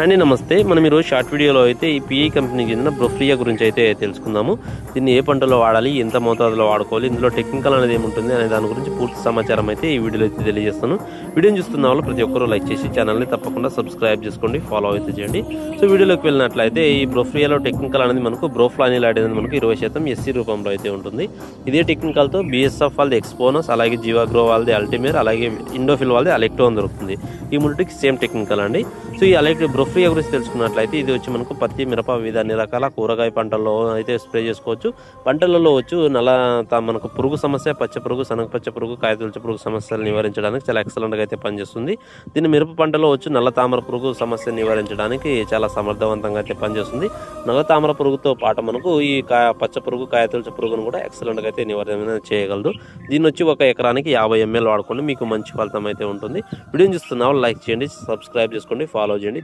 అండి నమస్తే. మనం ఈరోజు షార్ట్ వీడియోలో అయితే ఈ పిఐ కంపెనీకి చెందిన బ్రోఫ్లియా గురించి అయితే తెలుసుకుందాము. దీన్ని ఏ పంటలో వాడాలి, ఎంత మోతాదులో వాడుకోవాలి, ఇందులో టెక్నికల్ అనేది ఏముంటుంది అనే దాని గురించి పూర్తి సమాచారం అయితే ఈ వీడియోలో అయితే తెలియజేస్తాను. వీడియోని చూస్తున్న వాళ్ళు ప్రతి ఒక్కరూ లైక్ చేసి ఛానల్ని తప్పకుండా సబ్స్క్రైబ్ చేసుకోండి, ఫాలో అయితే చేయండి. సో వీడియోలోకి వెళ్ళినట్లయితే ఈ బ్రోఫ్లియాలో టెక్నికల్ అనేది మనకు బ్రోఫ్లానిల్ అనేది మనకు 20% ఎస్సీ రూపంలో అయితే ఉంటుంది. ఇదే టెక్నికల్తో బిఎస్ఎఫ్ వాళ్ళది ఎక్స్పోనస్, అలాగే జీవాగ్రో వాళ్ళది అల్టిమేర్, అలాగే ఇండోఫిల్ వాళ్ళది అలెక్టోన్ దొరుకుతుంది. ఈ మూడిటికి సేమ్ టెక్నికల్ అండి. సో ఈ బ్రోఫ్లియా గురించి తెలుసుకున్నట్లయితే ఇది వచ్చి మనకు పత్తి, మిరప, వివిధ అన్ని రకాల కూరగాయ పంటల్లో అయితే స్ప్రే చేసుకోవచ్చు. పంటలలో వచ్చు మనకు పురుగు సమస్య, పచ్చ పురుగు, శనగపచ్చ పురుగు, కాయతొలచ పురుగు సమస్యలు నివారించడానికి చాలా ఎక్సలెంట్గా అయితే పనిచేస్తుంది. దీన్ని మిరప పంటలో వచ్చు నల్ల తామర పురుగు సమస్య నివారించడానికి చాలా సమర్థవంతంగా అయితే పనిచేస్తుంది. నల్ల తామర పురుగుతో పాటు మనకు ఈ పచ్చ పురుగు, కాయతొలచ పురుగును కూడా ఎక్సలెంట్గా అయితే నివారణ చేయగలదు. దీన్ని వచ్చి 1 ఎకరానికి 50 ml వాడుకోండి, మీకు మంచి ఫలితం అయితే ఉంటుంది. వీడియోని చూస్తున్న వాళ్ళు లైక్ చేయండి, సబ్స్క్రైబ్ చేసుకోండి, ఫాలో చేయండి.